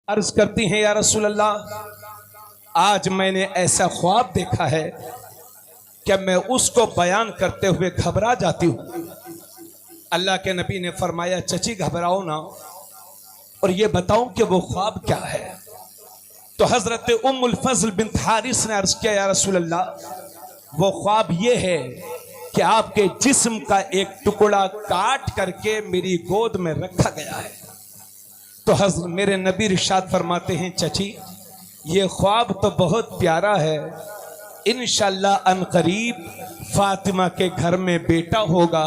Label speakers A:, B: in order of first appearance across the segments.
A: अर्ज करती हैं, या रसूल अल्लाह, आज मैंने ऐसा ख्वाब देखा है कि मैं उसको बयान करते हुए घबरा जाती हूँ। अल्लाह के नबी ने फरमाया, चची घबराओ ना और ये बताओ कि वो ख्वाब क्या है। तो हजरत उम्मुल फज़ल बिन्त हारिस ने अर्ज किया, या रसूल अल्लाह, वो ख्वाब ये है कि आपके जिस्म का एक टुकड़ा काट करके मेरी गोद में रखा गया है। तो हजरत मेरे नबी इरशाद फरमाते हैं, चची ये ख्वाब तो बहुत प्यारा है, इंशाअल्लाह अनकरीब फातिमा के घर में बेटा होगा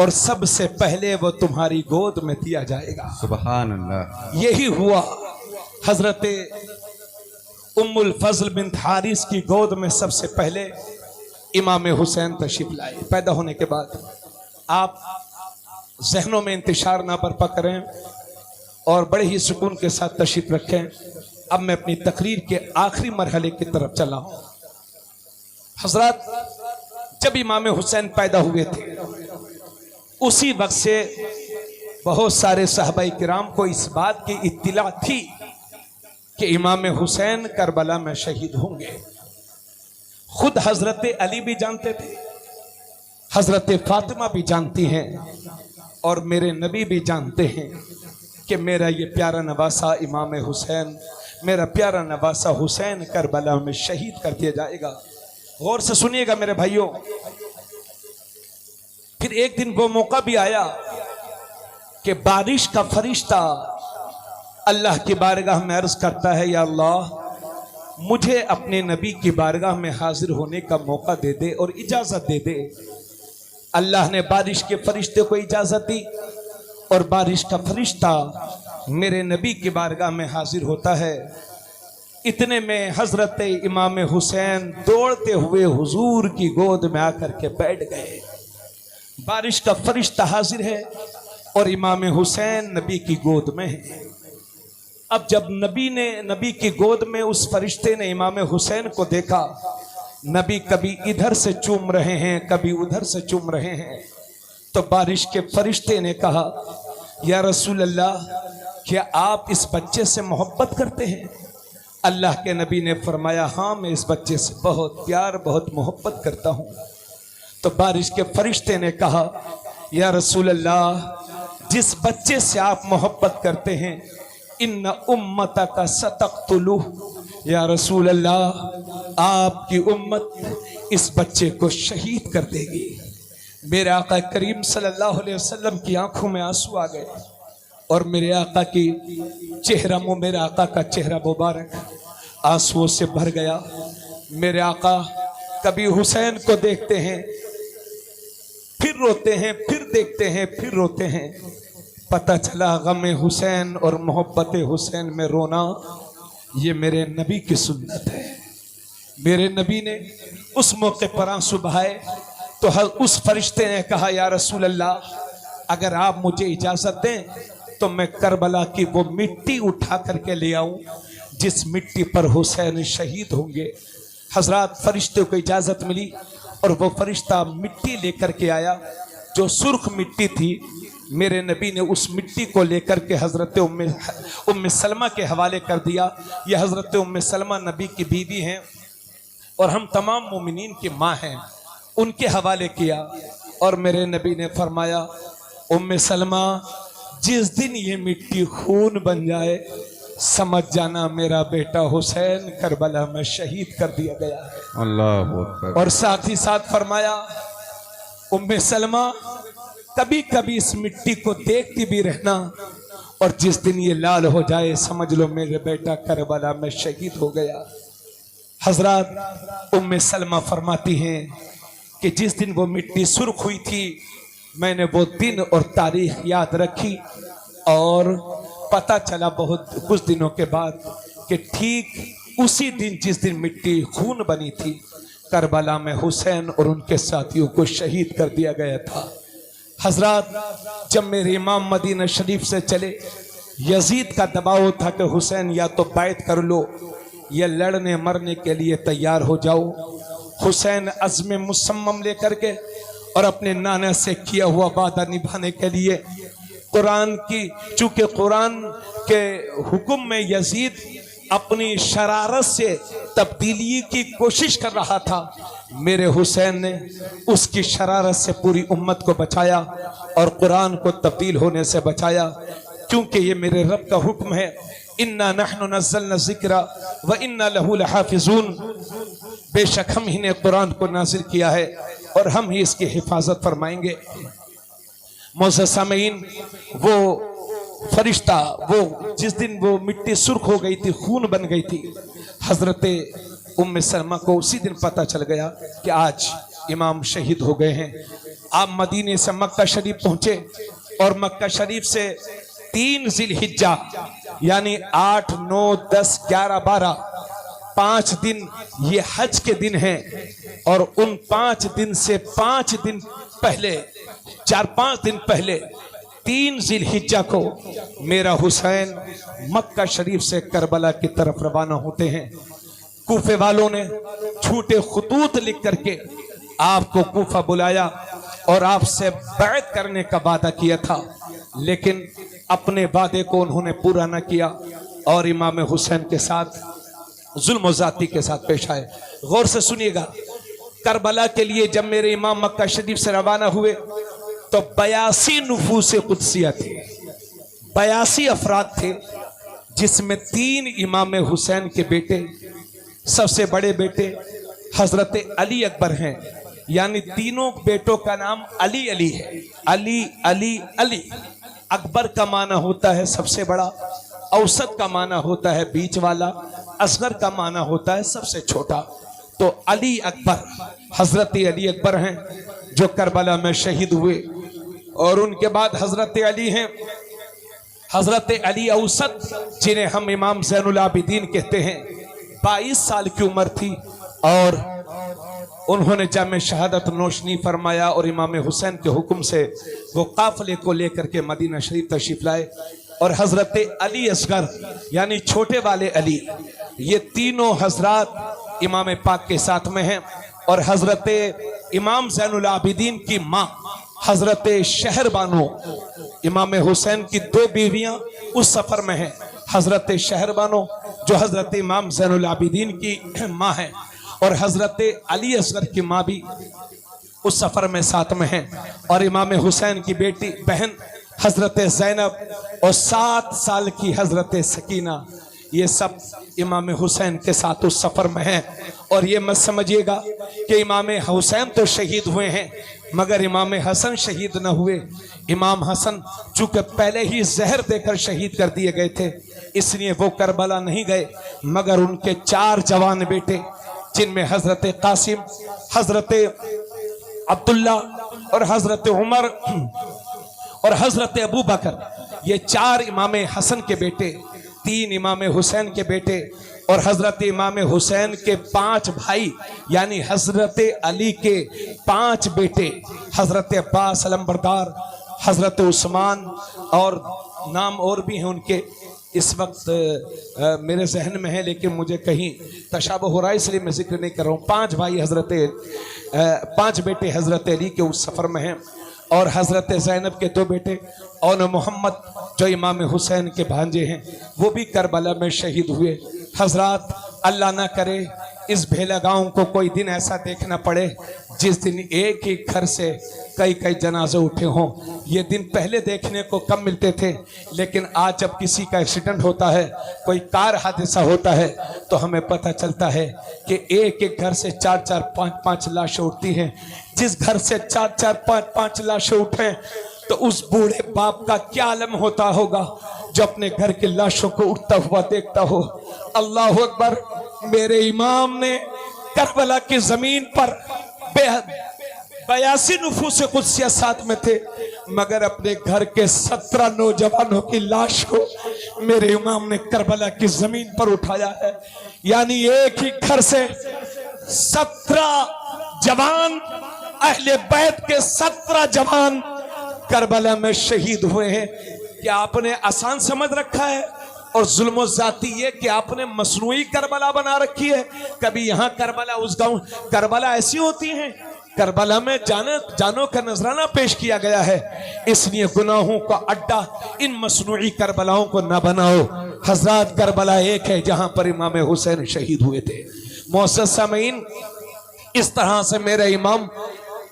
A: और सबसे पहले वो तुम्हारी गोद में दिया जाएगा।
B: सुभान अल्लाह।
A: यही हुआ। हजरत उम्मुल फज़ल बिन्त हारिस की गोद में सबसे पहले इमाम हुसैन तशरीफ लाए। पैदा होने के बाद आप जहनों में इंतशार ना बर्पा करें और बड़े ही सुकून के साथ तशरीफ रखें। अब मैं अपनी तकरीर के आखिरी मरहले की तरफ चला हूं। हजरत, जब इमाम हुसैन पैदा हुए थे उसी वक्त से बहुत सारे सहाबाई किराम को इस बात की इत्तिला थी कि इमाम हुसैन करबला में शहीद होंगे। खुद हजरत अली भी जानते थे, हजरत फातिमा भी जानती हैं और मेरे नबी भी जानते हैं कि मेरा ये प्यारा नवासा इमाम हुसैन, मेरा प्यारा नवासा हुसैन करबला में शहीद कर दिया जाएगा। गौर से सुनिएगा मेरे भाइयों। फिर एक दिन वो मौका भी आया कि बारिश का फरिश्ता अल्लाह की बारगाह में अर्ज करता है, या अल्लाह, मुझे अपने नबी की बारगाह में हाजिर होने का मौका दे दे और इजाजत दे दे। अल्लाह ने बारिश के फरिश्ते को इजाजत दी और बारिश का फरिश्ता मेरे नबी की बारगाह में हाजिर होता है। इतने में हजरत इमाम हुसैन दौड़ते हुए हुजूर की गोद में आकर के बैठ गए। बारिश का फरिश्ता हाजिर है और इमाम हुसैन नबी की गोद में है। अब जब नबी की गोद में उस फरिश्ते ने इमाम हुसैन को देखा, नबी कभी इधर से चूम रहे हैं कभी उधर से चूम रहे हैं, तो बारिश के फरिश्ते ने कहा, या रसूल अल्लाह, क्या आप इस बच्चे से मोहब्बत करते हैं? अल्लाह के नबी ने फरमाया, हाँ, मैं इस बच्चे से बहुत प्यार बहुत मोहब्बत करता हूँ। तो बारिश के फरिश्ते ने कहा, या रसूल अल्लाह, जिस बच्चे से आप मोहब्बत करते हैं, इन्ना उम्मता का सतक़तुलुह, या रसूल अल्लाह, आपकी उम्मत इस बच्चे को शहीद कर देगी। मेरे आका करीम सल्लल्लाहु अलैहि वसल्लम की आंखों में आंसू आ गए और मेरे आका का चेहरा मुबारक आंसुओं से भर गया। मेरे आका कभी हुसैन को देखते हैं, फिर रोते हैं, फिर देखते हैं, फिर रोते हैं। पता चला गम हुसैन और मोहब्बत हुसैन में रोना ये मेरे नबी की सुन्नत है। मेरे नबी ने उस मौके पर आंसू बहाए तो उस फरिश्ते ने कहा, या रसूल अल्लाह, अगर आप मुझे इजाजत दें तो मैं करबला की वो मिट्टी उठा करके ले आऊं जिस मिट्टी पर हुसैन शहीद होंगे। हजरत, फरिश्ते को इजाजत मिली और वो फरिश्ता मिट्टी लेकर के आया जो सुर्ख मिट्टी थी। मेरे नबी ने उस मिट्टी को लेकर के हजरत उम्मे सलमा के हवाले कर दिया। ये हजरत उम्मे सलमा नबी की बीवी हैं और हम तमाम मोमिनीन की माँ हैं, उनके हवाले किया और मेरे नबी ने फरमाया, उम्मे सलमा, जिस दिन ये मिट्टी खून बन जाए समझ जाना मेरा बेटा हुसैन करबला में शहीद कर दिया गया है।
B: अल्लाह अकबर।
A: और साथ ही साथ फरमाया, उम्मे सलमा, कभी कभी इस मिट्टी को देखती भी रहना और जिस दिन ये लाल हो जाए समझ लो मेरे बेटा करबला में शहीद हो गया। हजरत, उम्मे सलमा फरमाती हैं कि जिस दिन वो मिट्टी सुर्ख हुई थी मैंने वो दिन और तारीख याद रखी और पता चला बहुत कुछ दिनों के बाद कि ठीक उसी दिन जिस दिन मिट्टी खून बनी थी करबला में हुसैन और उनके साथियों को शहीद कर दिया गया था। हजरत, जब मेरे इमाम मदीना शरीफ से चले, यजीद का दबाव था कि हुसैन या तो बैत कर लो या लड़ने मरने के लिए तैयार हो जाओ। हुसैन अज़्म मुसम्मम लेकर के और अपने नाना से किया हुआ वादा निभाने के लिए कुरान की, चूंकि कुरान के हुक्म में यजीद अपनी शरारत से तब्दीली की कोशिश कर रहा था, मेरे हुसैन ने उसकी शरारत से पूरी उम्मत को बचाया और कुरान को तब्दील होने से बचाया। क्योंकि ये मेरे रब का हुक्म है, इन्ना नहनु नज़्ज़लना ज़िक्रा व इन्ना लहू लहाफ़िज़ून, बेशक हम ही ने कुरान को नाज़िल किया है और हम ही इसकी हिफाजत फरमाएंगे। मोअज़्ज़ज़ सामीन, वो फरिश्ता, वो जिस दिन वो मिट्टी सुर्ख हो गई थी, खून बन गई थी, हजरत उम्मे सलमा को उसी दिन पता चल गया कि आज इमाम शहीद हो गए हैं। आप मदीने से मक्का शरीफ पहुंचे और मक्का शरीफ से 3 ज़िलहिज्जा यानी 8, 9, 10, 11, 12 5 दिन ये हज के दिन हैं और उन 5 दिन से 5 दिन पहले, 4-5 दिन पहले 3 ज़िलहिज्जा को मेरा हुसैन मक्का शरीफ से करबला की तरफ रवाना होते हैं। कूफे वालों ने झूठे खुतूत लिख करके आपको कूफा बुलाया और आपसे बैत करने का वादा किया था, लेकिन अपने वादे को उन्होंने पूरा न किया और इमाम हुसैन के साथ जुल्म ज़ाती के साथ पेश आए। गौर से सुनिएगा, करबला के लिए जब मेरे इमाम मक्का शरीफ से रवाना हुए तो 82 नुफूस कुदसिया थे, 82 अफराद थे, जिसमें 3 इमाम हुसैन के बेटे, सबसे बड़े बेटे हजरत अली अकबर हैं, यानी तीनों बेटों का नाम अली अली है। अली अली अली। अकबर का माना होता है सबसे बड़ा, औसत का माना होता है बीच वाला, असगर का माना होता है सबसे छोटा। तो अली अकबर, हजरत अली अकबर हैं जो करबला में शहीद हुए। और उनके बाद हजरत अली हैं, हजरत अली औसत, जिन्हें हम इमाम ज़ैनुल आबिदीन कहते हैं। 22 साल की उम्र थी और उन्होंने जामे शहादत नोशनी फरमाया और इमाम हुसैन के हुक्म से वो काफले को लेकर के मदीना शरीफ तशरीफ लाए। और हजरत अली असगर यानी छोटे वाले अली, ये तीनों हजरात इमाम पाक के साथ में हैं। और हजरत इमाम ज़ैनुल आबिदीन की माँ हजरत शहरबानो, इमाम हुसैन की 2 बीवियां उस सफर में हैं। हजरत शहरबानो जो हजरत इमाम ज़ैनुल आबिदीन की माँ है, और हजरत अली असगर की माँ भी उस सफर में साथ में हैं। और इमाम हुसैन की बेटी बहन हजरत ज़ैनब और 7 साल की हजरत सकीना, ये सब इमाम हुसैन के साथ उस सफर में हैं। और ये मत समझिएगा कि इमाम हुसैन तो शहीद हुए हैं मगर इमाम हसन शहीद न हुए। इमाम हसन चूंकि पहले ही जहर देकर शहीद कर दिए गए थे, इसलिए वो करबला नहीं गए, मगर उनके 4 जवान बेटे, जिनमें हजरत कासिम, हजरत अब्दुल्ला और हजरत उमर और हजरत अबू बकर, ये 4 इमाम हसन के बेटे, 3 इमाम हुसैन के बेटे और हजरत इमाम हुसैन के 5 भाई यानी हजरत अली के 5 बेटे, हजरत अब्बास अलमबरदार, हजरत उस्मान और नाम और भी हैं उनके, इस वक्त मेरे जहन में है लेकिन मुझे कहीं तशाबुह हो रहा है इसलिए मैं जिक्र नहीं कर रहा हूँ। 5 भाई हजरत 5 बेटे हजरत अली के उस सफ़र में हैं। और हजरत ज़ैनब के 2 बेटे और मोहम्मद जो इमाम हुसैन के भांजे हैं, वो भी करबला में शहीद हुए। हजरात, अल्लाह ना करे इस भेला गाँव को कोई दिन ऐसा देखना पड़े जिस दिन एक ही घर से कई कई जनाजे उठे हों। ये दिन पहले देखने को कम मिलते थे, लेकिन आज जब किसी का एक्सीडेंट होता है, कोई कार हादसा होता है, तो हमें पता चलता है कि एक एक घर से 4-4, 5-5 लाशें उठती हैं। जिस घर से 4-4, 5-5 लाशें उठें तो उस बूढ़े बाप का क्या आलम होता होगा जो अपने घर की लाशों को उठता हुआ देखता हो। अल्लाह अकबर। मेरे इमाम ने करबला की जमीन पर 82 नुफूस कुदसिया साथ में थे, मगर अपने घर के 17 नौजवानों की लाश को मेरे इमाम ने करबला की जमीन पर उठाया है। यानी एक ही घर से 17 जवान, अहले बैत के 17 जवान करबला में शहीद हुए हैं। क्या आपने आसान समझ रखा है? और जुल्म ज़ाती ये कि आपने मसनूई करबला बना रखी है। कभी यहाँ करबला, उस गांव करबला ऐसी होती हैं, करबला में जानों का नजराना पेश किया गया है, इसलिए गुनाहों का अड्डा इन मसनूई करबलाओं को न बनाओ। हजरत करबला एक है जहां पर इमाम हुसैन शहीद हुए थे। मोअज़्ज़ज़ सामीन, इस तरह से मेरा इमाम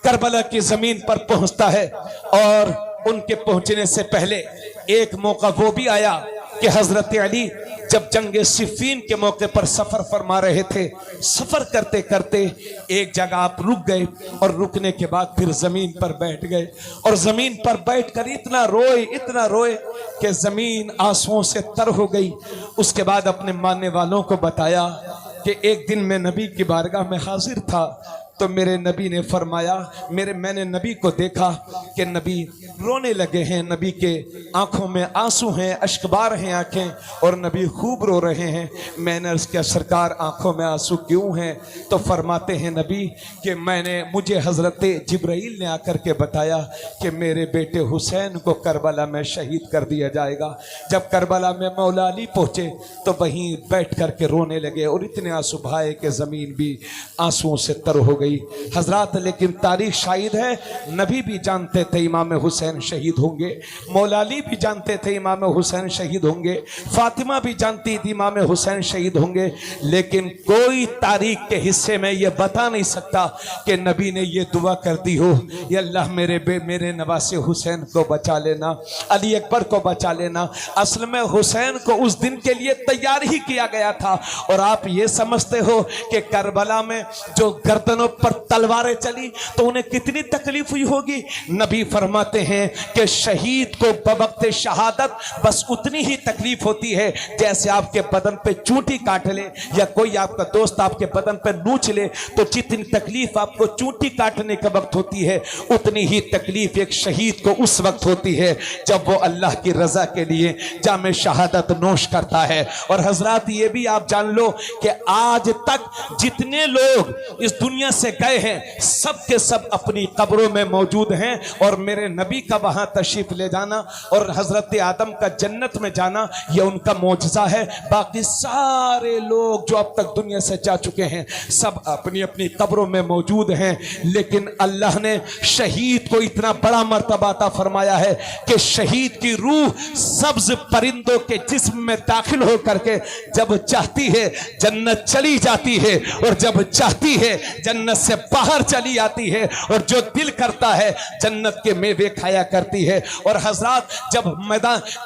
A: करबला की जमीन पर पहुंचता है और उनके पहुंचने से पहले एक मौका वो भी आया कि हजरत अली जब जंगे सिफ़ीन के मौके पर सफर फरमा रहे थे, सफर करते करते एक जगह आप रुक गए और रुकने के बाद फिर जमीन पर बैठ गए और जमीन पर बैठकर इतना रोए कि जमीन आंसुओं से तर हो गई। उसके बाद अपने मानने वालों को बताया कि एक दिन मैं नबी की बारगाह में हाजिर था तो मेरे नबी ने फरमाया, मैंने नबी को देखा कि नबी रोने लगे हैं, नबी के आंखों में आंसू हैं, अश्कबार हैं आंखें और नबी खूब रो रहे हैं। मैंने अर्ज़ किया, सरकार आंखों में आंसू क्यों हैं? तो फरमाते हैं नबी कि मुझे हज़रत जिब्राइल ने आकर के बताया कि मेरे बेटे हुसैन को करबला में शहीद कर दिया जाएगा। जब करबला में मौला अली पहुँचे तो वहीं बैठ कर के रोने लगे और इतने आंसू बहाए कि ज़मीन भी आंसुओं से तर हो गई। हजरत, लेकिन तारीख शाहिद है, नबी भी जानते थे इमाम हुसैन शहीद होंगे, मौला अली भी जानते थे इमाम हुसैन शहीद होंगे, फातिमा भी जानती थी इमाम हुसैन शहीद होंगे, लेकिन कोई तारीख के हिस्से में यह बता नहीं सकता कि नबी ने यह दुआ कर दी हो, या अल्लाह मेरे नवासे हुसैन को बचा लेना, अली अकबर को बचा लेना। असल में हुसैन को उस दिन के लिए तैयार ही किया गया था। और आप ये समझते हो कि करबला में जो गर्दनों पर तलवारें चली तो उन्हें कितनी तकलीफ हुई होगी? नबी फरमाते हैं कि शहीद को बवक्त शहादत बस उतनी ही तकलीफ होती है जैसे आपके बदन पे चूंटी काट ले या कोई आपका दोस्त आपके बदन पे नोच ले, तो जितनी तकलीफ आपको चूंटी काटने के वक्त होती है उतनी ही तकलीफ एक शहीद को उस वक्त होती है जब वो अल्लाह की रजा के लिए जामे शहादत नोश करता है। और हजरत, ये भी आप जान लो कि आज तक जितने लोग इस दुनिया से गए हैं सब के सब अपनी कब्रों में मौजूद हैं और मेरे नबी का वहां तशरीफ ले जाना और हजरत आदम का जन्नत में जाना यह उनका मौजज़ा है। बाकी सारे लोग जो अब तक दुनिया से जा चुके हैं सब अपनी अपनी कब्रों में मौजूद हैं, लेकिन अल्लाह ने शहीद को इतना बड़ा मर्तबा अता फरमाया है कि शहीद की रूह सब्ज परिंदों के जिस्म में दाखिल होकर के जब चाहती है जन्नत चली जाती है और जब चाहती है जन्नत से बाहर चली आती है और जो दिल करता है जन्नत के मेवे खाया करती है। और हजरत,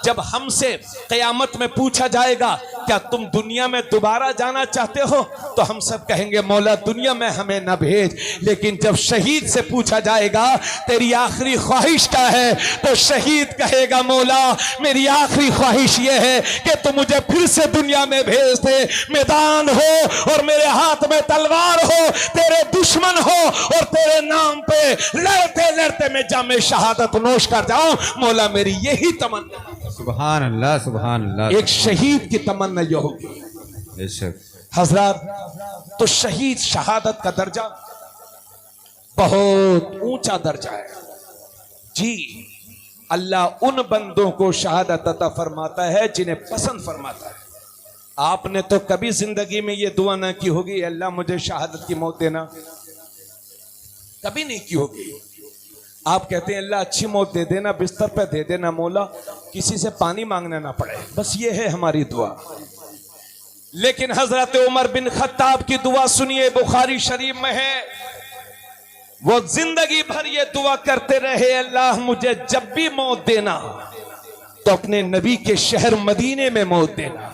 A: जब हमसे क़यामत में पूछा जाएगा क्या तुम दुनिया में दोबारा जाना चाहते हो, तो हम सब कहेंगे मौला दुनिया में हमें न भेज। लेकिन जब शहीद से पूछा जाएगा तेरी आखिरी ख्वाहिश क्या है, तो शहीद कहेगा मौला मेरी आखिरी ख्वाहिश यह है कि तुम मुझे फिर से दुनिया में भेज दे, मैदान हो और मेरे हाथ में तलवार हो, तेरे दुश्मन हो और तेरे नाम पे लड़ते लड़ते मैं जामे शहादत नोश कर जाऊं। मौला मेरी यही तमन्ना।
B: सुभान अल्लाह, सुभान अल्लाह।
A: एक शहीद की तमन्ना यह होगी।
B: बेशक
A: हजरत, तो शहीद शहादत का दर्जा बहुत ऊंचा दर्जा है जी। अल्लाह उन बंदों को शहादत अता फरमाता है जिन्हें पसंद फरमाता है। आपने तो कभी जिंदगी में ये दुआ ना की होगी अल्लाह मुझे शहादत की मौत देना, कभी नहीं की होगी। आप कहते हैं अल्लाह अच्छी मौत दे देना, बिस्तर पे दे देना मौला, किसी से पानी मांगना ना पड़े, बस ये है हमारी दुआ। लेकिन हजरत उमर बिन खत्ताब की दुआ सुनिए, बुखारी शरीफ में है, वो जिंदगी भर ये दुआ करते रहे अल्लाह मुझे जब भी मौत देना तो अपने नबी के शहर मदीने में मौत देना,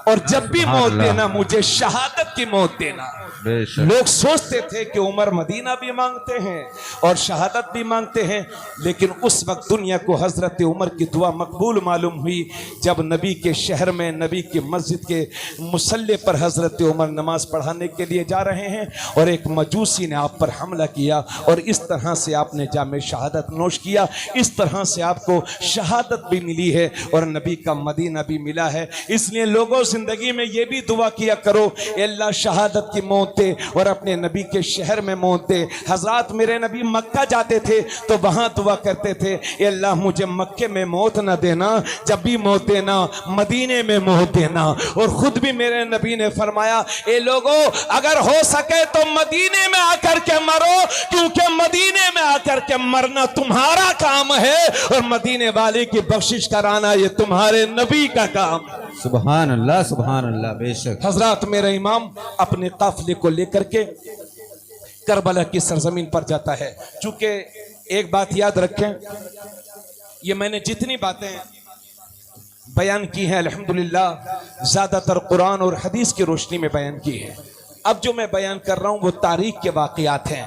A: और जब भी मौत देना मुझे शहादत की मौत देना। लोग सोचते थे कि उमर मदीना भी मांगते हैं और शहादत भी मांगते हैं, लेकिन उस वक्त दुनिया को हजरत उमर की दुआ मकबूल मालूम हुई जब नबी के शहर में नबी की मस्जिद के मुसल्ले पर हजरत उमर नमाज पढ़ाने के लिए जा रहे हैं और एक मजूसी ने आप पर हमला किया और इस तरह से आपने जामे शहादत नोश किया। इस तरह से आपको शहादत भी मिली है और नबी का मदीना भी मिला है। इसलिए लोगों जिंदगी में ये भी दुआ किया करो, अल्लाह शहादत की मौत दे और अपने नबी के शहर में मौत दे। हजरत मेरे नबी मक्का जाते थे तो वहां दुआ करते थे, अल्लाह मुझे मक्के में मौत न देना, जब भी मौत देना मदीने में मौत देना। और खुद भी मेरे नबी ने फरमाया, ए लोगो अगर हो सके तो मदीने में आकर के मरो, क्योंकि मदीने में आकर के मरना तुम्हारा काम है और मदीने वाले की बख्शिश कराना ये तुम्हारे नबी का काम है।
B: सुभान अल्लाह बेशक।
A: हजरत मेरा इमाम अपने काफिले को लेकर के करबला की सरजमीन पर जाता है। चूंकि एक बात याद रखें, ये मैंने जितनी बातें बयान की हैं अल्हम्दुलिल्लाह ज्यादातर कुरान और हदीस की रोशनी में बयान की है। अब जो मैं बयान कर रहा हूं वो तारीख के वाकयात हैं।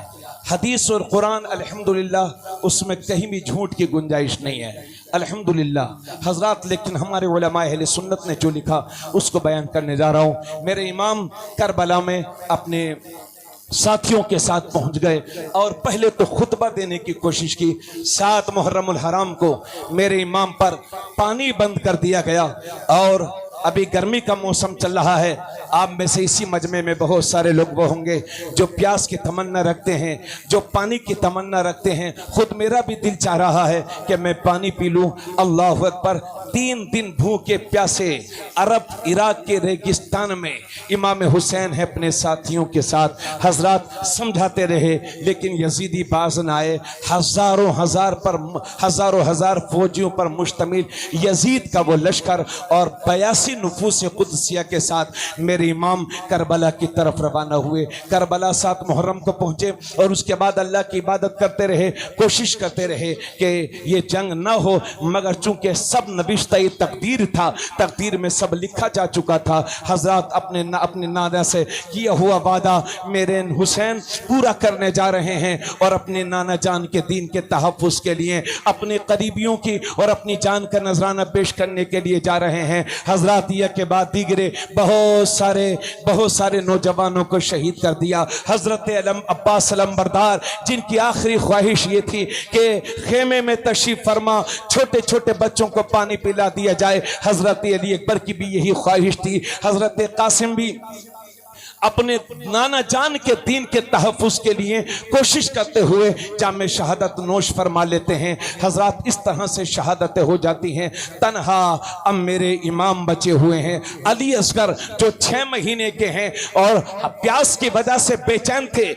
A: हदीस और कुरान अल्हम्दुलिल्लाह उसमें कहीं भी झूठ की गुंजाइश नहीं है अल्हम्दुलिल्लाह हजरत। लेकिन हमारे उलमाए अहले सुन्नत ने जो लिखा उसको बयान करने जा रहा हूं। मेरे इमाम करबला में अपने साथियों के साथ पहुंच गए और पहले तो खुतबा देने की कोशिश की। 7 मुहर्रमुल हराम को मेरे इमाम पर पानी बंद कर दिया गया और अभी गर्मी का मौसम चल रहा है। आप में से इसी मजमे में बहुत सारे लोग वो होंगे जो प्यास की तमन्ना रखते हैं, जो पानी की तमन्ना रखते हैं। खुद मेरा भी दिल चाह रहा है कि मैं पानी पी लूं। अल्लाह अकबर। 3 दिन भूखे प्यासे अरब इराक के रेगिस्तान में इमाम हुसैन है अपने साथियों के साथ। हजरत समझाते रहे लेकिन यजीदी बाज न आए। हजारों हजार फौजियों पर मुश्तमिल यजीद का वो लश्कर और 82 नुफूस कुदसिया के साथ मेरे इमाम करबला की तरफ रवाना हुए। करबला 7 मुहर्रम को पहुंचे और उसके बाद अल्लाह की इबादत करते रहे, कोशिश करते रहे कि ये जंग ना हो, मगर चूंकि सब नबिश्ता तकदीर था, तकदीर में सब लिखा जा चुका था। हजरत अपने नाना से किया हुआ वादा मेरे हुसैन पूरा करने जा रहे हैं और अपने नाना जान के दीन के तहफ़्फ़ुज़ के लिए अपने करीबियों की और अपनी जान का नजराना पेश करने के लिए जा रहे हैं। हजरत के बाद दीगरे बहुत सारे नौजवानों को शहीद कर दिया। हजरत अब्बास अलमबरदार जिनकी आखिरी ख्वाहिश ये थी कि खेमे में तशरीफ फरमा छोटे छोटे बच्चों को पानी पिला दिया जाए, हजरत अली अकबर की भी यही ख्वाहिश थी। हजरत कासिम भी अपने नाना जान के दीन के तहफ़्फ़ुज़ के लिए कोशिश करते हुए जामे शहादत नोश फरमा लेते हैं। हजरत इस तरह से शहादतें हो जाती हैं। तन्हा अब मेरे इमाम बचे हुए हैं। अली असगर जो 6 महीने के हैं और प्यास की वजह से बेचैन थे,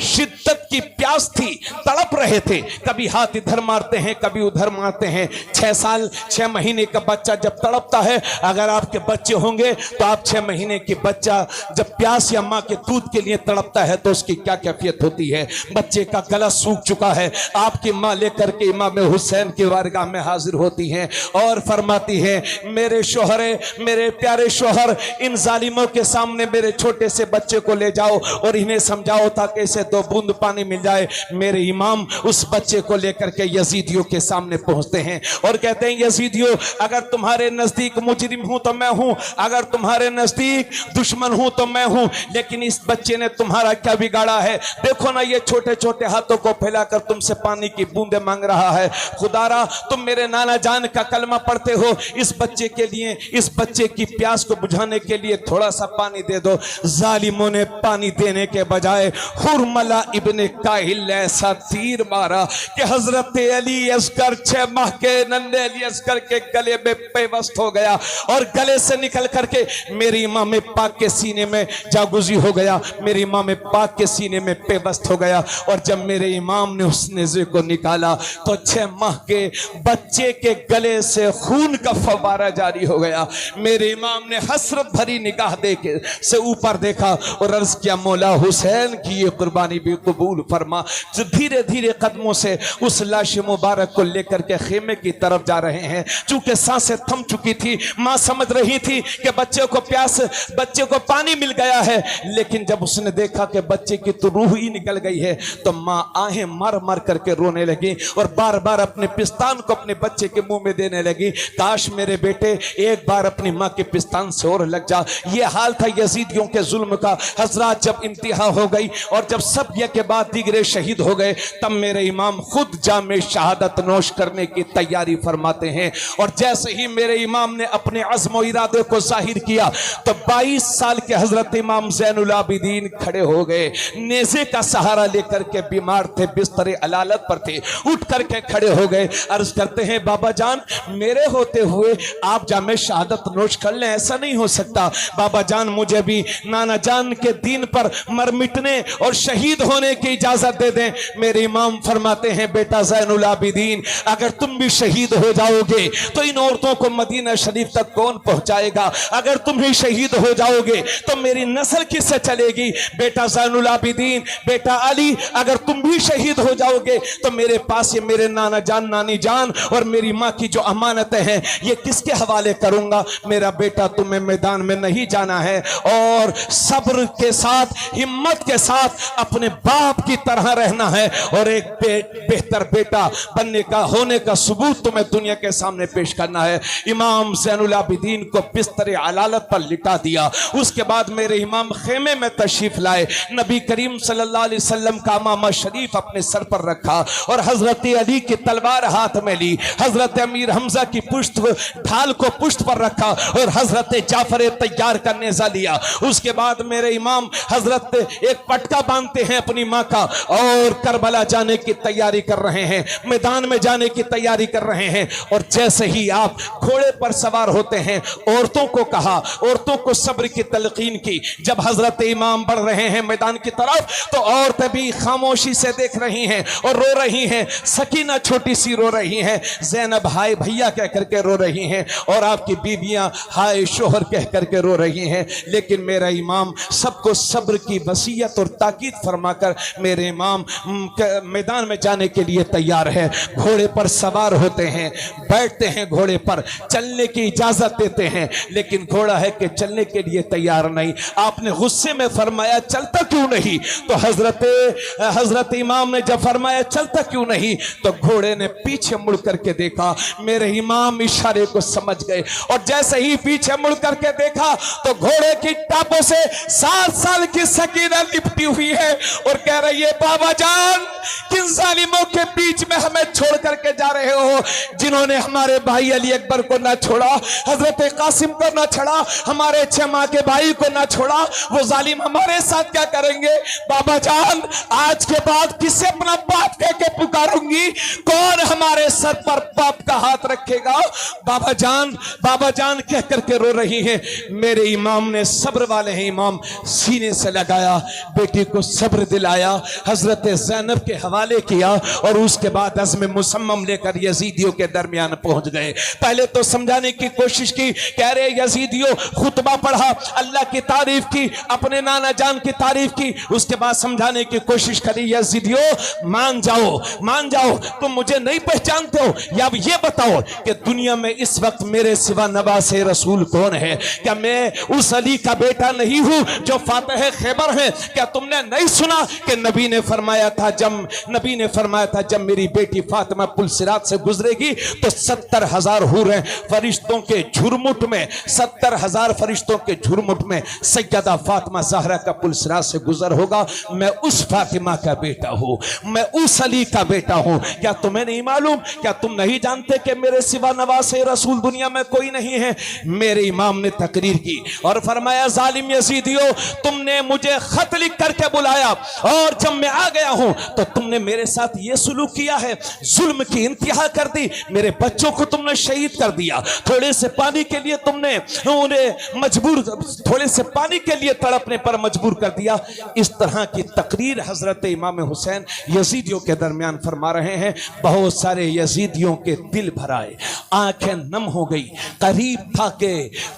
A: शिद्दत की प्यास थी, तड़प रहे थे। कभी हाथ इधर मारते हैं कभी उधर मारते हैं। 6 महीने का बच्चा जब तड़पता है, अगर आपके बच्चे होंगे तो आप 6 महीने के बच्चा जब प्यास या माँ के दूध के लिए तड़पता है तो उसकी क्या कैफियत होती है। बच्चे का गला सूख चुका है, आपकी माँ लेकर के इमाम हुसैन की बारगाह में हाजिर होती हैं और फरमाती है, मेरे शोहरे, मेरे प्यारे शोहर, इन जालिमों के सामने मेरे छोटे से बच्चे को ले जाओ और इन्हें समझाओ ताकि इसे 2 बूंद पानी मिल जाए। मेरे इमाम उस बच्चे को लेकर के यजीदियों के सामने पहुंचते हैं और कहते हैं, यजीदियों अगर तुम्हारे नजदीक मुजरिम हूं तो मैं हूं, अगर तुम्हारे नजदीक दुश्मन हूं तो मैं हूं, लेकिन इस बच्चे ने तुम्हारा क्या बिगाड़ा है? देखो ना, ये छोटे छोटे हाथों को फैलाकर तुमसे पानी की बूंदे मांग रहा है। खुदारा तुम मेरे नाना जान का कलमा पढ़ते हो, इस बच्चे के लिए, इस बच्चे की प्यास को बुझाने के लिए थोड़ा सा पानी दे दो। जालिमों ने पानी देने के बजाय हुरमला इब्ने काहिल ऐसा तीर मारा कि हजरत अली असगर 6 माह के नन्हे अली असगर के गले में पेवस्त हो गया और गले से निकल करके मेरी इमाम पाक के सीने में जागुजी हो गया, मेरे इमाम पाक के सीने में पेवस्त हो गया। और जब मेरे इमाम ने उस नेज़े को निकाला तो 6 माह के बच्चे के गले से खून का फव्वारा जारी हो गया। मेरे इमाम ने हसरत भरी निगाह देके से ऊपर देखा और अर्ज किया, मौला हुसैन की ये कुर्बानी भी कबूल फरमा। जो धीरे धीरे कदमों से उस लाश मुबारक को लेकर के खेमे की तरफ जा रहे हैं। चूंकि सांसें थम चुकी थी, मां समझ रही थी कि बच्चे को प्यास, बच्चे को पानी मिल गया है, लेकिन जब उसने देखा कि बच्चे की तो रूह ही निकल गई है तो मां आहें मार मार करके रोने लगी और बार बार अपने पिस्तान को अपने बच्चे के मुंह में देने लगी। काश मेरे बेटे एक बार अपनी मां के पिस्तान से और लग जा। ये हाल था यजीदियों के जुल्म का। हजरत जब इंतहा हो गई और जब सब ये के बाद दीगरे शहीद हो गए, तब मेरे इमाम खुद जामे शहादत नोश करने की तैयारी फरमाते हैं। और जैसे ही मेरे इमाम ने अपने अज़्म और इरादे को जाहिर किया तो 22 साल के हजरत इमाम ज़ैनुल आबिदीन खड़े हो गए, नेज़े का सहारा लेकर के, बीमार थे, बिस्तर अलालत पर थे, उठ करके खड़े हो गए। अर्ज करते हैं बाबा जान मेरे होते हुए आप जामे शहादत नोश कर लें, ऐसा नहीं हो सकता। बाबा जान मुझे भी नाना जान के दीन पर मर मिटने और शहीद होने की इजाजत दे दें। मेरे इमाम फरमाते हैं बेटा ज़ैनुल आबिदीन अगर तुम भी शहीद हो जाओगे तो इन औरतों को मदीना शरीफ तक कौन पहुंचाएगा? अगर तुम ही शहीद हो जाओगे तो मेरी नस्ल किससे चलेगी? बेटा ज़ैनुल आबिदीन, बेटा अली अगर तुम भी शहीद हो जाओगे तो मेरे पास ये मेरे नाना जान, नानी जान और मेरी माँ की जो अमानतें हैं ये किसके हवाले करूंगा? मेरा बेटा तुम्हें मैदान में नहीं जाना है और सब्र के साथ, हिम्मत के साथ अपने बाप की तरह रहना है और एक बेहतर बेटा बनने का, होने का सबूत तुम्हें दुनिया के सामने पेश करना है। इमाम ज़ैनुल आबिदीन को बिस्तर अलालत पर लिटा दिया। उसके बाद मेरे इमाम खेमे में तशरीफ लाए, नबी करीम सल्लल्लाहु अलैहि वसल्लम का मामा शरीफ अपने सर पर रखा और हजरत अली की तलवार हाथ में ली, हजरत अमीर हमजा की पुष्ट ढाल को पुष्ट पर रखा और हजरत जाफर तैयार का नेज़ा लिया। उसके बाद मेरे इमाम हजरत एक पटका बांधते हैं अपनी माँ का और करबला जाने की तैयारी कर रहे हैं, मैदान में जाने की तैयारी कर रहे हैं। और जैसे ही आप घोड़े पर सवार होते हैं, औरतों को कहा, औरतों को सब्र की तलकीन की। जब हजरत इमाम बढ़ रहे हैं मैदान की तरफ तो औरतें भी खामोशी से देख रही हैं और रो रही हैं। सकीना छोटी सी रो रही हैं, ज़ैनब हाय भैया कह करके रो रही हैं और आपकी बीबियां हाय शोहर कह करके रो रही हैं। लेकिन मेरा इमाम सबको सब्र की वसीयत और ताकीद फरमाकर मेरे इमाम मैदान में जाने के लिए तैयार है। घोड़े पर सवार होते हैं, बैठते हैं, घोड़े पर चलने की इजाजत देते हैं, लेकिन घोड़ा है कि चलने के लिए तैयार नहीं। आपने गुस्से में फरमाया चलता क्यों नहीं? तो हजरत इमाम ने जब फरमाया चलता क्यों नहीं तो घोड़े ने पीछे मुड़ करके देखा। मेरे इमाम इशारे को समझ गए और जैसे ही पीछे मुड़ करके देखा तो घोड़े की टापों से 7 साल की सकीना लिपटी हुई है और कह रही है बाबा जान किन जालिमों के बीच में हमें छोड़ करके जा रहे हो, जिन्होंने हमारे भाई अली अकबर को ना छोड़ा, हजरत कासिम को ना छोड़ा, हमारे 6 माँ के भाई को ना छोड़ा, वो जालिम हमारे साथ क्या करेंगे? बाबा जान आज के बाद किसे अपना बाप कह के पुकारूंगी? कौन हमारे सर पर बाप का हाथ रखेगा? बाबा जान कह करके रो रही है। मेरे इमाम ने, सब्र वाले हैं इमाम, सीने से लगाया, बेटी को सब्र दिलाया, हजरत ज़ैनब के हवाले किया और उसके बाद अज़्म मुसम्मम लेकर यजीदियों के दरमियान पहुंच गए। पहले तो समझाने की कोशिश की, कह रहे यजीदियों, खुतबा पढ़ा, अल्लाह की तारीफ की, अपने नाना जान की तारीफ की। उसके बाद समझाने की कोशिश करी, यजीदियों मान जाओ, तुम मुझे नहीं पहचानते हो, या अब ये बताओ कि दुनिया में इस वक्त मेरे सिवा नवासे रसूल कौन है? क्या मैं उस अली का बेटा नहीं हूं जो फातिह खैबर है? क्या तुमने नहीं सुना कि नबी ने फरमाया था जब मेरी बेटी फातिमा पुल सिरात से गुजरेगी तो 70,000 हूरें फरिश्तों के झुरमुट में, 70,000 फरिश्तों के झुरमुट में सैयदा फातिमा ज़हरा का पुल सिरात से गुजर होगा। मैं उस फातिमा का बेटा हूं, मैं उस अली का बेटा हूं। क्या तुम्हें नहीं मालूम? क्या तुम नहीं जानते कि मेरे सिवा नवासे रसूल दुनिया में कोई नहीं है? मेरे इमाम ने तकरीर की और फरमाया जालिम यजीदियों, तुमने मुझे खत लिख करके बुलाया और जब मैं आ गया हूं तो तुमने मेरे साथ ये सुलूक किया है, जुल्म की इंतहा कर दी, मेरे बच्चों को तुमने शहीद कर दिया, थोड़े से पानी के लिए तुमने उन्हें मजबूर, थोड़े से पानी के लिए तड़पने पर मजबूर कर दिया। इस तरह की तकरीर हजरत इमाम हुसैन यजीदियों के दरमियान फरमा रहे हैं। बहुत सारे यजीदियों के दिल भराए, आंखें नम हो गई। करीब था कि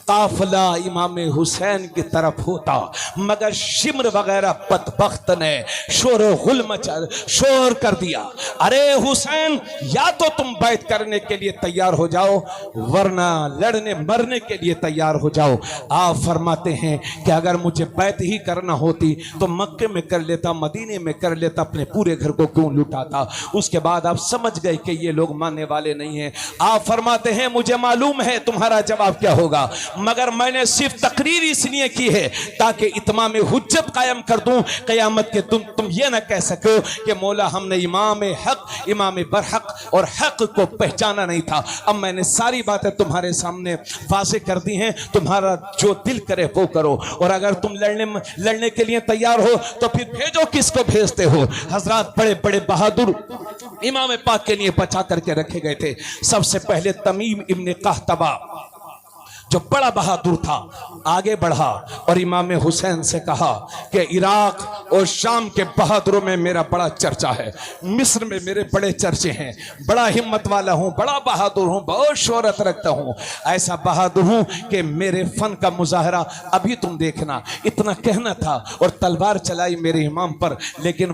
A: काफिला इमाम हुसैन की तरफ होता, मगर शिमर वगैरह बदबख्त ने शोर कर दिया। अरे हुसैन, या तो तुम बैत करने के लिए तैयार हो जाओ वरना लड़ने मरने के लिए तैयार हो जाओ। आप फरमाते हैं कि अगर मुझे बैत ही करना होती तो मक्के में कर लेता, मदीने में कर लेता, अपने पूरे घर को क्यों लुटाता? उसके बाद आप समझ गए कि ये लोग मानने वाले नहीं हैं। आप फरमाते हैं मुझे मालूम है तुम्हारा जवाब क्या होगा, मगर मैंने सिर्फ तकरीर इसलिए की है ताकि इत्माम हुज्जत कायम कर दूं, क़यामत के तुम ये ना कह सको कि मौला हमने इमाम हक, इमाम बरहक और हक को पहचाना नहीं था। अब मैंने सारी बातें तुम्हारे सामने वाज़े कर दी हैं, तुम्हारा जो दिल करे वो करो। और अगर तुम लड़ने के लिए तैयार हो तो फिर भेजो, किसको भेजते हो? हजरात बड़े बड़े बहादुर इमाम पाक के लिए बचा करके रखे गए थे। सबसे पहले तमीम इब्ने कहतबा जो बड़ा बहादुर था, आगे बढ़ा और इमाम हुसैन से कहा कि इराक और शाम के बहादुरों में मेरा बड़ा चर्चा है, मिस्र में मेरे बड़े चर्चे हैं, बड़ा हिम्मत वाला हूँ, बड़ा बहादुर हूँ, बहुत शोहरत रखता हूँ, ऐसा बहादुर हूँ कि मेरे फन का मुजाहरा अभी तुम देखना। इतना कहना था और तलवार चलाई मेरे इमाम पर, लेकिन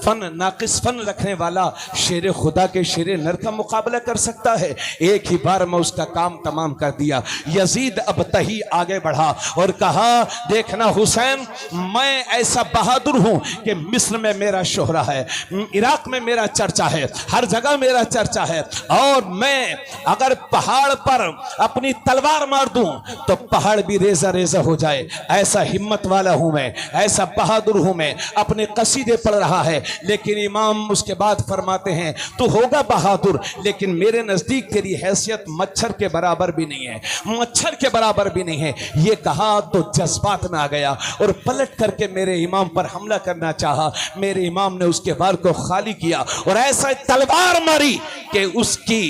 A: फन नाकिस फन रखने वाला शेर खुदा के शेर नर का मुकाबला कर सकता है? एक ही बार में उसका काम तमाम कर दिया। यजीद अब तही आगे बढ़ा और कहा, देखना हुसैन, मैं ऐसा बहादुर हूं कि मिस्र में मेरा शोहरा है, इराक में मेरा चर्चा है, हर जगह मेरा चर्चा है, और मैं अगर पहाड़ पर अपनी तलवार मार दूं तो पहाड़ भी रेजा रेजा हो जाए, ऐसा हिम्मत वाला हूं मैं, ऐसा बहादुर हूं मैं। अपने कसीदे पढ़ रहा है, लेकिन इमाम उसके बाद फरमाते हैं, तू होगा बहादुर लेकिन मेरे नजदीक तेरी हैसियत मच्छर के बराबर भी नहीं है, मच्छर के बराबर भी नहीं है। ये कहा तो जज्बात में आ गया और पलट करके मेरे इमाम पर हमला करना चाहा। मेरे इमाम ने उसके वार को खाली किया और ऐसा तलवार मारी कि उसकी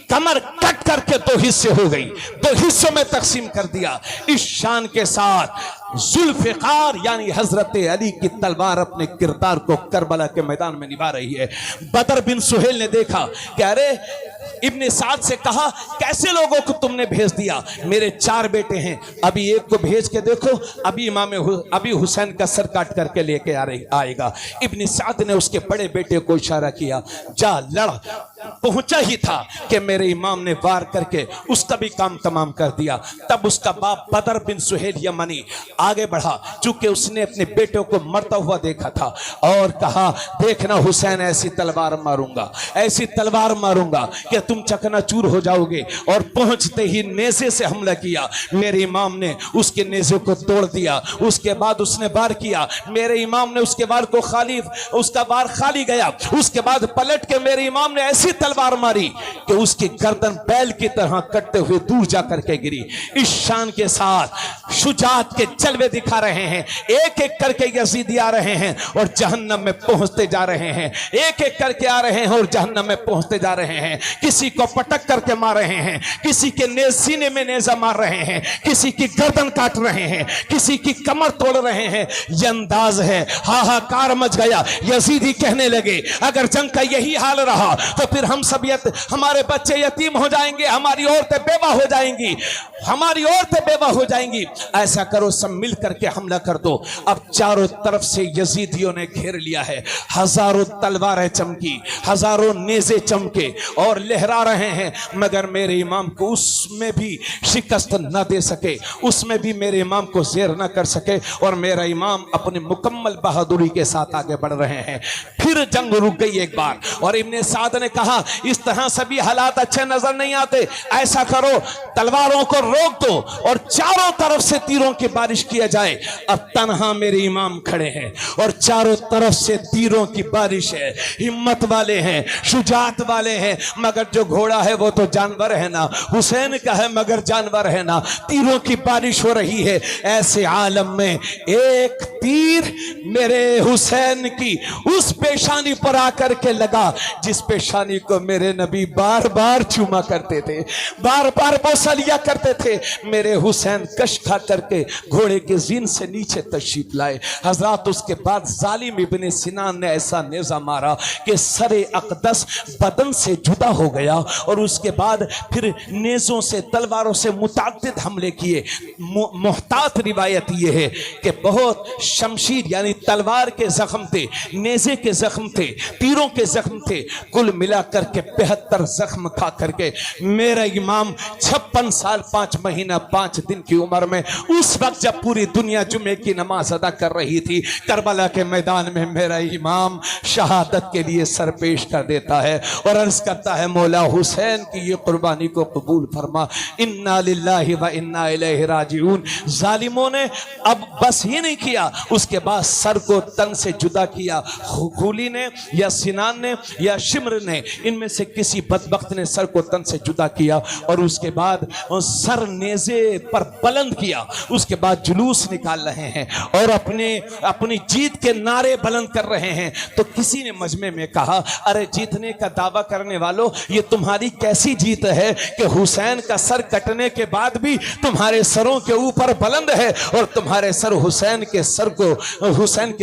A: कमर कट करके दो हिस्से हो गई, दो हिस्सों में तकसीम कर दिया। इस शान के साथ जुल्फ़िकार यानी हजरत अली की तलवार अपने किरदार को करबला के मैदान में निभा रही है। बदर बिन सुहेल ने देखा कि अरे, इब्ने साद से कहा, कैसे लोगों को तुमने भेज दिया? मेरे 4 बेटे हैं, अभी एक को भेज के देखो, अभी हुसैन का सर काट करके लेके आएगा। इब्ने साद ने उसके बड़े बेटे को इशारा किया, जा लड़। पहुंचा ही था कि मेरे इमाम ने वार करके उसका भी काम तमाम कर दिया। तब उसका बाप बदर बिन सुहेल यमनी आगे बढ़ा, चूंकि उसने अपने बेटों को मरता हुआ देखा था, और कहा, देखना हुसैन, ऐसी तलवार मारूंगा, ऐसी तलवार मारूंगा कि तुम चकनाचूर हो जाओगे। और पहुंचते ही नेज़े से हमला किया। मेरे इमाम ने उसके नेज़े को तोड़ दिया। उसके बाद उसने वार किया, मेरे इमाम ने उसके वार को उसका वार खाली गया। उसके बाद पलट के मेरे इमाम ने ऐसी तलवार मारी कि उसकी गर्दन बैल की तरह कटते हुए दूर जाकर के गिरी। इस शान के साथ शुजाअत के जलवे दिखा रहे हैं। एक एक करके यजीदी आ रहे हैं और जहन्नम में पहुंचते जा रहे हैं, एक एक करके आ रहे हैं और जहन्नम में पहुंचते जा रहे हैं। किसी को पटक करके मार रहे हैं, किसी के सीने में नेजा मार रहे हैं, किसी की गर्दन काट रहे हैं, किसी की कमर तोड़ रहे हैं। यह अंदाज है, हाहाकार मच गया। यजीदी कहने लगे, अगर जंग का यही हाल रहा तो फिर हम सब हमारे बच्चे यतीम हो जाएंगे, हमारी औरतें बेवा हो जाएंगी, हमारी औरतें बेवा हो जाएंगी। ऐसा करो, सब मिल करके हमला कर दो। अब चारों तरफ से यजीदियों ने घेर लिया है। हजारों तलवारें चमकी, हजारों नेज़े चमके और लहरा रहे हैं, मगर मेरे इमाम को उसमें भी शिकस्त न दे सके, उसमें भी मेरे इमाम को ज़ेर न कर सके। और मेरा इमाम अपनी मुकम्मल बहादुरी के साथ आगे बढ़ रहे हैं। फिर जंग रुक गई एक बार और इब्ने साद ने कहा, इस तरह सभी हालात अच्छे नजर नहीं आते, ऐसा करो, तलवारों को रोक दो और चारों तरफ से तीरों की बारिश किया जाए। अब तन्हा मेरे इमाम खड़े हैं और चारों तरफ से तीरों की बारिश है। हिम्मत वाले हैं, शुजाअत वाले हैं, मगर जो घोड़ा है वो तो जानवर है ना, हुसैन का है मगर जानवर है ना। तीरों की बारिश हो रही है। ऐसे आलम में एक तीर मेरे हुसैन की उस पेशानी पर आकर के लगा जिस पेशानी को मेरे नबी बार बार चूमा करते थे, बार बार बोसा लिया करते थे। मेरे हुसैन कश खा करके घोड़े के जीन से नीचे तशरीफ लाए। हजरत उसके बाद जालिम इब्ने सिनान ने ऐसा नेज़ा मारा कि सरे अक़दस बदन से जुदा हो गया। और उसके बाद फिर नेज़ों से, तलवारों से मुताद्दिद हमले किए। मुहतात रिवायत यह है कि बहुत शमशीर यानी तलवार के जख्म थे, नेज़े के जख्म जख्म थे, तीरों के जख्म थे, कुल मिला करके 72 जख्म खा करके मेरा इमाम 56 साल 5 महीना 5 दिन की उम्र में, उस वक्त जब पूरी दुनिया जुमे की नमाज अदा कर रही थी, करबला के मैदान में मेरा इमाम शहादत के लिए सर पेश कर देता है और अर्ज करता है, मौला हुसैन की ये कुर्बानी को कबूल फरमा। इन्ना लिल्लाहि व इन्ना इलैहि राजिऊन। जालिमों ने अब बस ही नहीं किया, उसके बाद सर को तन से जुदा किया। खूली ने या सिनान ने या शिमर ने, इनमें से किसी बदबख्त ने सर को तन से जुदा किया और उसके बाद सर नेज़े पर बुलंद किया। उसके बाद जुलूस निकाल रहे हैं और अपनी जीत के नारे बुलंद कर रहे हैं। तो किसी ने मजमे में कहा, अरे जीतने का दावा करने वालों, ये तुम्हारी कैसी जीत है कि हुसैन का सर कटने के बाद भी तुम्हारे सरों के ऊपर बुलंद है और तुम्हारे सर हुसैन के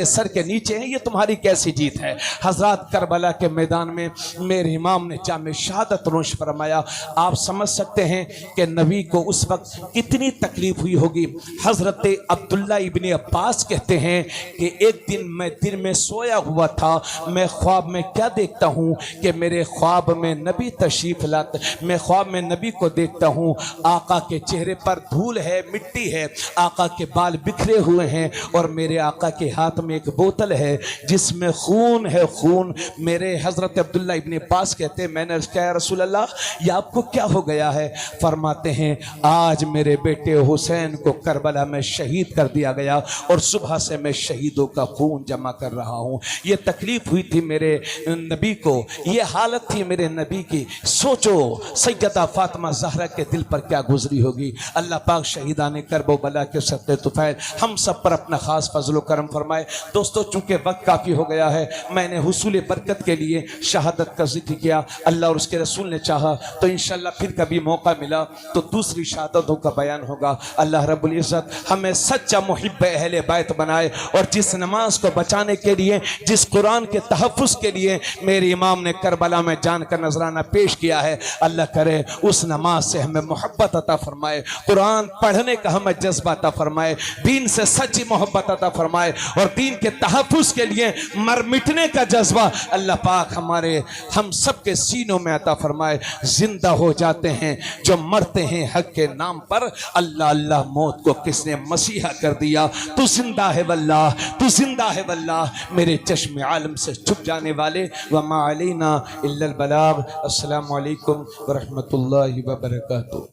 A: सर के नीचे है, ये तुम्हारी कैसी जीत है। हजरत करबला के मैदान में मेरे इमाम ने जामे शहादत नोश फरमाया। आप समझ सकते हैं कि नबी को उस वक्त कितनी तकलीफ हुई होगी। हजरत अब्दुल्ला इब्ने अब्बास कहते हैं कि एक दिन मैं दिन में सोया हुआ था, मैं ख्वाब में क्या देखता हूँ कि मेरे ख्वाब में नबी तशरीफ लाते, मैं ख्वाब में नबी को देखता हूँ, आका के चेहरे पर धूल है, मिट्टी है, आका के बाल बिखरे हुए हैं और मेरे आका के हाथ में एक बोतल है जिसमें खून है, खून। मेरे हजरत अब्दुल्ला इब्ने अब्बास कहते हैं, मैंने अर्ज़ किया, या रसूल अल्लाह, ये आपको क्या हो गया है? फरमाते हैं, आज मेरे बेटे हुसैन को करबला में शहीद कर दिया गया और सुबह से मैं शहीदों का खून जमा कर रहा हूँ। ये तकलीफ हुई थी मेरे नबी को, ये हालत थी मेरे नबी की। सोचो सैयदा फातिमा ज़हरा के दिल पर क्या गुजरी होगी। अल्लाह पाक शहीदाने करबो बला के सत्ते तुफैल हम सब पर अपना खास फजल करम फरमाए। दोस्तों, चूंकि वक्त काफ़ी हो गया है, मैंने हुसूल बरकत के लिए शहादत का जिक्र किया। अल्लाह और उसके रसूल ने चाहा तो इंशाअल्लाह फिर कभी मौका मिला तो दूसरी शहादतों का बयान होगा। अल्लाह रब्बुल इज़्ज़त हमें सच्चा मुहिब्ब अहले बैत बनाए और जिस नमाज को बचाने के लिए, जिस कुरान के तहफ़्फ़ुज़ के लिए मेरे इमाम ने करबला में जान का नजराना पेश किया है, अल्लाह करे उस नमाज से हमें मोहब्बत अता फरमाए, कुरान पढ़ने का हमें जज्बा अता फरमाए, दीन से सच्ची मोहब्बत अता फरमाए और दीन के तहफ़्फ़ुज़ के लिए मर मिटने का जज्बा अल्लाह पाक हम सब के सीनों में अता फरमाए। जिंदा हो जाते हैं जो मरते हैं हक के नाम पर। अल्लाह अल्लाह, मौत को किसने मसीहा कर दिया? तू जिंदा है वल्लाह, तू जिंदा है वल्लाह। मेरे चश्मे आलम से छुप जाने वाले, वमा अलैना इल्लल बलाग। अस्सलामु अलैकुम व रहमतुल्लाहि व बरकातुहू।